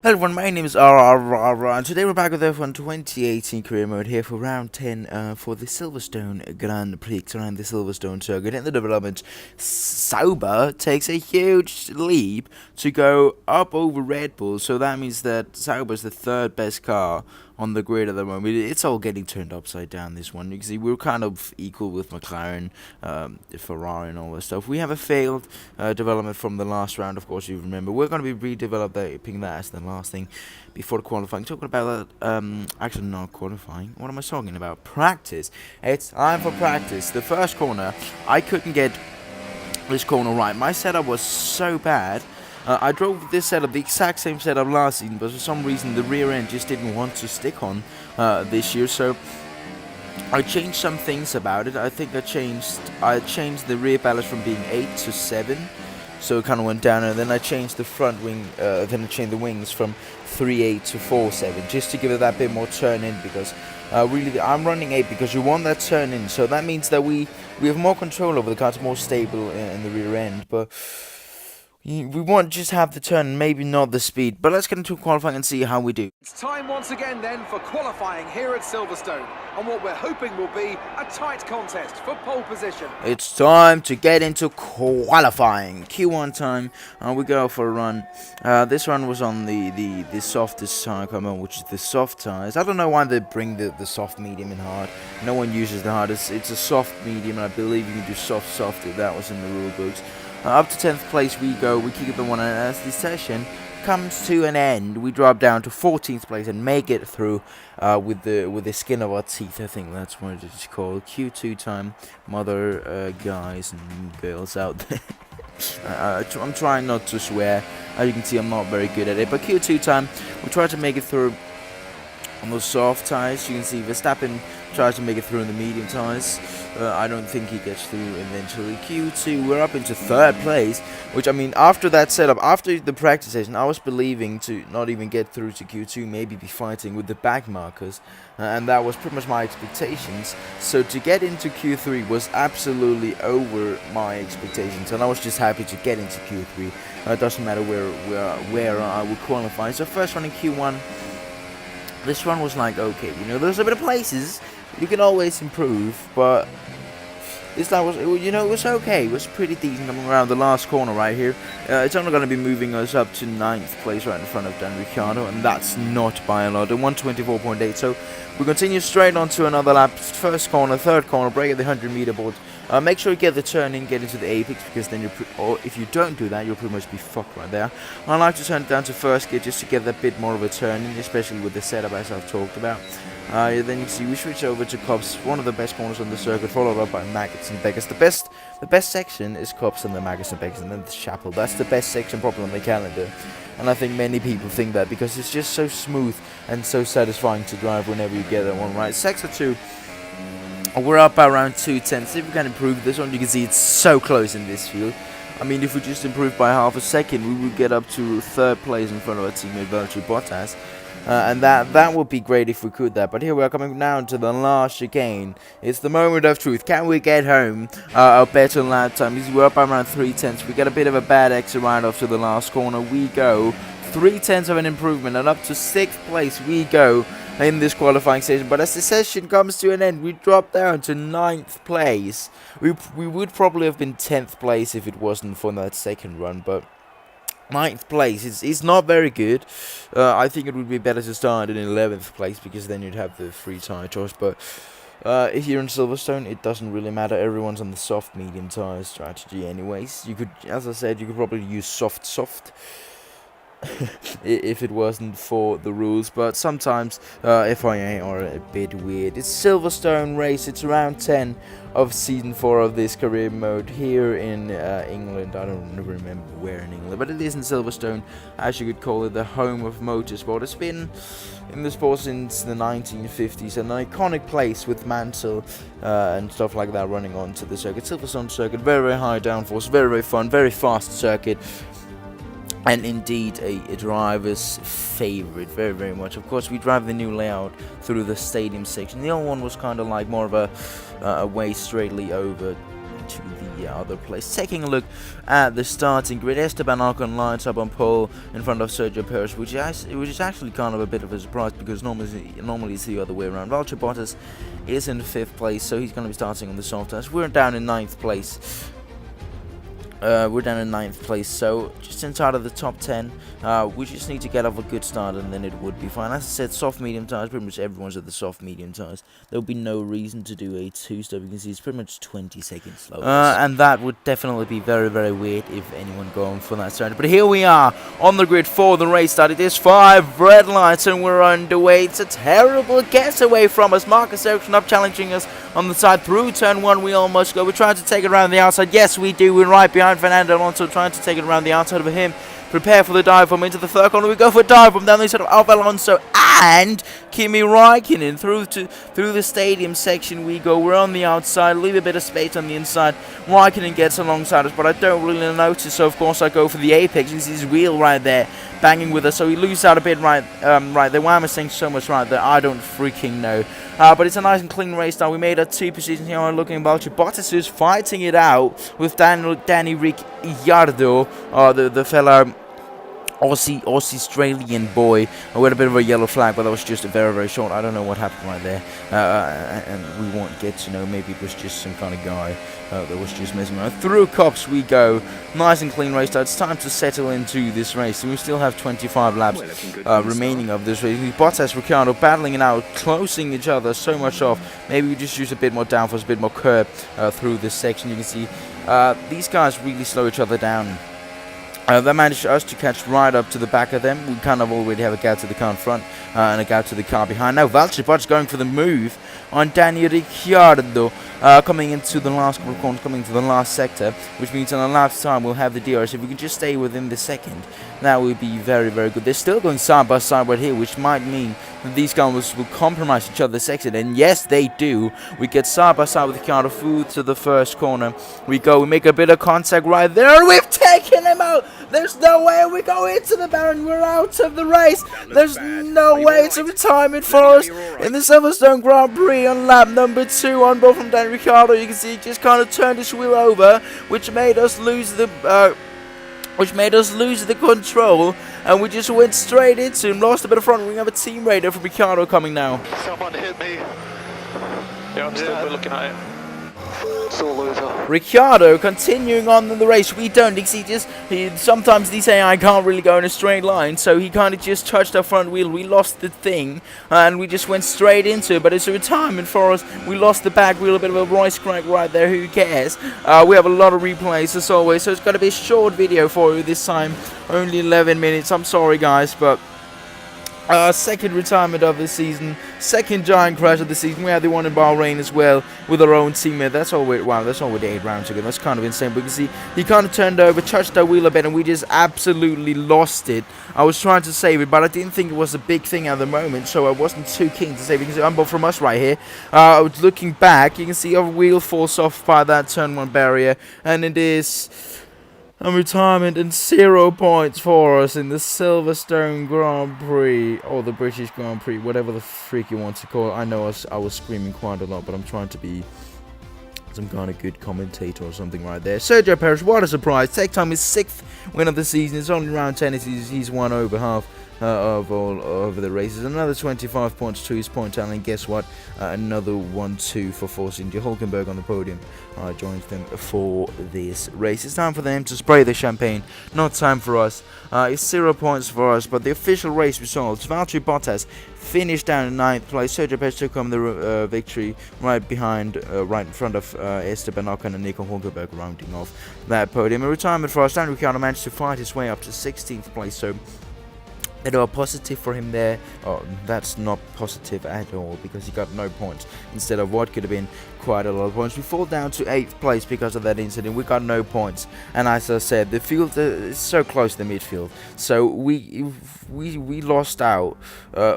Hello everyone, my name is RRR, and today we're back with F1 2018 career mode here for round 10 for the Silverstone Grand Prix around the Silverstone circuit. In the development, Sauber takes a huge leap to go up over Red Bull, so that means that Sauber is the third best car on the grid at the moment. It's all getting turned upside down, this one. You can see we're kind of equal with McLaren, Ferrari and all this stuff. We have a failed development from the last round, of course, you remember. We're going to be redeveloping that as the last thing before qualifying. Talking about that, actually not qualifying. What am I talking about? Practice. It's time for practice. The first corner, I couldn't get this corner right. My setup was so bad. I drove this setup, the exact same setup last season, but for some reason the rear end just didn't want to stick on this year, so I changed some things about it. I think I changed the rear ballast from being 8 to 7, so it kind of went down, and then I changed the front wing, then I changed the wings from 3.8 to 4.7, just to give it that bit more turn in, because really I'm running 8 because you want that turn in, so that means that we have more control over the car. It's more stable in the rear end, but we want just have the turn, maybe not the speed. But let's get into qualifying and see how we do. It's time once again then for qualifying here at Silverstone, and what we're hoping will be a tight contest for pole position. It's time to get into qualifying. Q1 time, we go for a run. This run was on the softest tire coming, which is the soft tires. I don't know why they bring the soft, medium, and hard. No one uses the hardest. It's a soft, medium, and I believe you can do soft if that was in the rule books. Up to 10th place we go, we keep the one, and as the session comes to an end, we drop down to 14th place and make it through with the skin of our teeth. I think that's what it's called. Q2 time, mother guys and girls out there. I'm trying not to swear. As you can see, I'm not very good at it, but Q2 time, we try to make it through on those soft tires. You can see Verstappen tries to make it through in the medium tires. I don't think he gets through eventually. Q2, we're up into 3rd place, which, I mean, after that setup, after the practice session, I was believing to not even get through to Q2, maybe be fighting with the back markers, and that was pretty much my expectations. So to get into Q3 was absolutely over my expectations, and I was just happy to get into Q3. It doesn't matter where I would qualify. So first run in Q1, this run was like, okay, you know, there's a bit of places you can always improve, but this time was, you know, it was okay. It was pretty decent coming around the last corner right here. It's only going to be moving us up to 9th place right in front of RICCIARDO, and that's not by a lot. At 124.8, so we continue straight on to another lap. First corner, third corner, break at the 100-meter board. Make sure you get the turn in, get into the apex, because then or if you don't do that, you'll pretty much be fucked right there. I like to turn it down to first gear just to get a bit more of a turn in, especially with the setup as I've talked about. Then you see we switch over to Cops, one of the best corners on the circuit, followed up by Maggots and Beggars. The best section is Cops and the Maggots and Beggars, and then the Chapel. That's the best section probably on the calendar, and I think many people think that because it's just so smooth and so satisfying to drive whenever you get that one right. Sector 2. We're up by around 2/10. See if we can improve this one. You can see it's so close in this field. I mean, if we just improve by half a second, we would get up to 3rd place in front of our teammate Valtteri Bottas. And that would be great if we could that. But here we are coming down to the last chicane. It's the moment of truth. Can we get home a better lap time? We're up by around 3/10. We get a bit of a bad exit right off to the last corner. We go 3/10 of an improvement, and up to 6th place we go in this qualifying session. But as the session comes to an end, we drop down to 9th place. We would probably have been 10th place if it wasn't for that second run, but 9th place is not very good. I think it would be better to start in 11th place, because then you'd have the free tire choice. But here in Silverstone, it doesn't really matter. Everyone's on the soft medium tire strategy anyways. You could, as I said, you could probably use soft if it wasn't for the rules, but sometimes FIA are a bit weird. It's Silverstone race. It's round 10 of season 4 of this career mode here in England. I don't remember where in England, but it is in Silverstone, as you could call it, the home of motorsport. It's been in the sport since the 1950s, an iconic place with Mansell and stuff like that running onto the circuit. Silverstone circuit, very high downforce, very fun, very fast circuit. And indeed a driver's favorite, very much. Of course, we drive the new layout through the stadium section. The old one was kind of like more of a way straightly over to the other place. Taking a look at the starting grid, Esteban Ocon lines up on pole in front of Sergio Perez, which is actually kind of a bit of a surprise, because normally it's the other way around. Valtteri Bottas is in 5th place, so he's going to be starting on the soft tires. We're down in 9th place. So just inside of the top 10. We just need to get off a good start, and then it would be fine. As I said, soft medium tires, pretty much everyone's at the soft medium tires. There'll be no reason to do a 2-stop. You can see it's pretty much 20 seconds slower. And that would definitely be very, very weird if anyone going for that strategy. But here we are on the grid for the race start. It is 5 red lights and we're underway. It's a terrible getaway from us. Marcus Ericsson up challenging us on the side through turn 1. We almost go. We're trying to take it around the outside. Yes, we do. We're right behind Fernando Alonso, trying to take it around the outside of him. Prepare for the dive bomb into the 3rd corner. We go for a dive bomb down the side of Alonso and Kimi Räikkönen through the stadium section. We go. We're on the outside. Leave a bit of space on the inside. Räikkönen gets alongside us, but I don't really notice. So of course I go for the apex. You see his wheel right there, banging with us. So he loses out a bit right there. Why am I saying so much right there? I don't freaking know. But it's a nice and clean race now. We made our 2 positions here. I'm looking about Bottas, who's fighting it out with Danny Ricciardo, the fellow Australian boy. I had a bit of a yellow flag, but that was just a very, very short. I don't know what happened right there, and we won't get to know. Maybe it was just some kind of guy that was just messing around. Through cops we go. Nice and clean race start. It's time to settle into this race, and we still have 25 laps remaining of this race. Bottas, Ricciardo battling it out, closing each other so much off. Maybe we just use a bit more downforce, a bit more curb through this section. You can see these guys really slow each other down. They managed us to catch right up to the back of them. We kind of already have a gap to the car in front and a gap to the car behind. Now Valtteri Bottas going for the move on Danny Ricciardo, coming into the last corner, coming to the last sector, which means on the last time we'll have the DRS. If we can just stay within the second, that would be very, very good. They're still going side by side right here, which might mean that these guys will compromise each other's sector, and yes, they do. We get side by side with Ricciardo through to the 1st corner. We go, we make a bit of contact right there, and we've taken him out. There's no way we go into the Baron. We're out of the race. There's no way. It's a retirement for us in the Silverstone Grand Prix on lap number 2 on board from Dan Ricciardo. You can see he just kind of turned his wheel over, which made us lose the control, and we just went straight into him. Lost a bit of front. We have a team radar from Ricciardo coming now. Someone hit me. Yeah, I'm still looking at it. Ricciardo continuing on in the race. We don't. Sometimes these AI can't really go in a straight line, so he kind of just touched our front wheel. We lost the thing, and we just went straight into it. But it's a retirement for us. We lost the back wheel, a bit of a voice crack right there. Who cares? We have a lot of replays as always, so it's going to be a short video for you this time. Only 11 minutes. I'm sorry, guys, but. Second retirement of the season, second giant crash of the season. We had the one in Bahrain as well with our own teammate. That's all with 8 rounds ago. That's kind of insane. But you can see he kind of turned over, touched our wheel a bit, and we just absolutely lost it. I was trying to save it, but I didn't think it was a big thing at the moment, so I wasn't too keen to save it. You can see unbolt from us right here. Looking back, you can see our wheel falls off by that turn 1 barrier, and it is a retirement and 0 points for us in the Silverstone Grand Prix, or the British Grand Prix, whatever the freak you want to call it. I know I was screaming quite a lot, but I'm trying to be some kind of good commentator or something right there. Sergio Perez, what a surprise. Take time his 6th win of the season. It's only round 10. He's won over half of the races. Another 25 points to his point tally, and guess what? Another 1-2 for forcing Hulkenberg on the podium. Joins them for this race. It's time for them to spray the champagne. Not time for us. It's 0 points for us, but the official race results: Valtteri Bottas finished down in 9th place. Sergio Perez took home the victory right in front of Esteban Ocon and Nico Hulkenberg, rounding off that podium. A retirement for us. Dan Ricciardo managed to fight his way up to 16th place, so it was positive for him there. Oh, that's not positive at all, because he got no points instead of what could have been quite a lot of points. We fall down to 8th place because of that incident. We got no points, and as I said, the field is so close to the midfield, so we lost out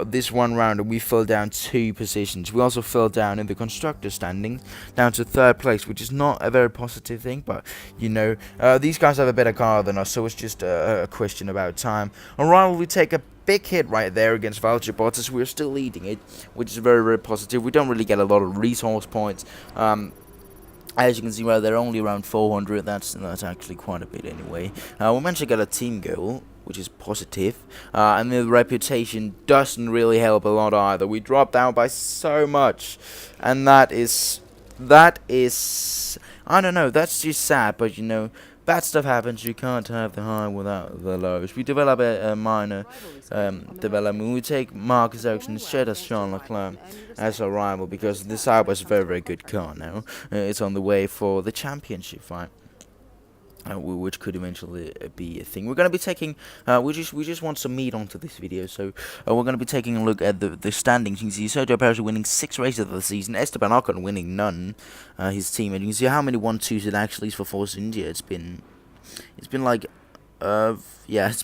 this one round, and we fell down 2 positions. We also fell down in the constructor standing, down to 3rd place, which is not a very positive thing, but you know, these guys have a better car than us, so it's just a question about time. Alright, we take a big hit right there against Valtteri Bottas. We're still leading it, which is very, very positive. We don't really get a lot of resource points. As you can see, right, they're only around 400. That's actually quite a bit anyway. We managed to get a team goal, which is positive. And the reputation doesn't really help a lot either. We dropped out by so much, and that is, I don't know. That's just sad, but you know. Bad stuff happens, you can't have the high without the lows. We develop a minor development. We take Marcus Ericsson instead of Sean Leclerc as our rival because this side was a very, very good car now. It's on the way for the championship, right? Which could eventually be a thing. We're going to be taking, we just want some meat onto this video, so we're going to be taking a look at the standings. You can see Sergio Perez winning 6 races of the season, Esteban Ocon winning none, his team, and you can see how many 1-2s it actually is for Force India. It's been like, yeah, it's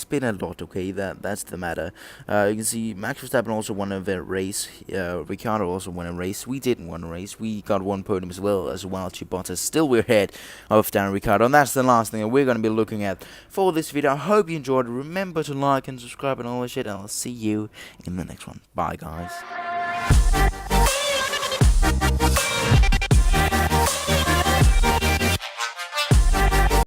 been a lot. Okay, that's the matter. You can see Max Verstappen also won a race. Ricciardo also won a race. We didn't win a race. We got 1 podium as well Valtteri Bottas. Still, we're ahead of Daniel Ricciardo, and that's the last thing that we're going to be looking at for this video. I hope you enjoyed. Remember to like and subscribe and all that shit, and I'll see you in the next one. Bye, guys.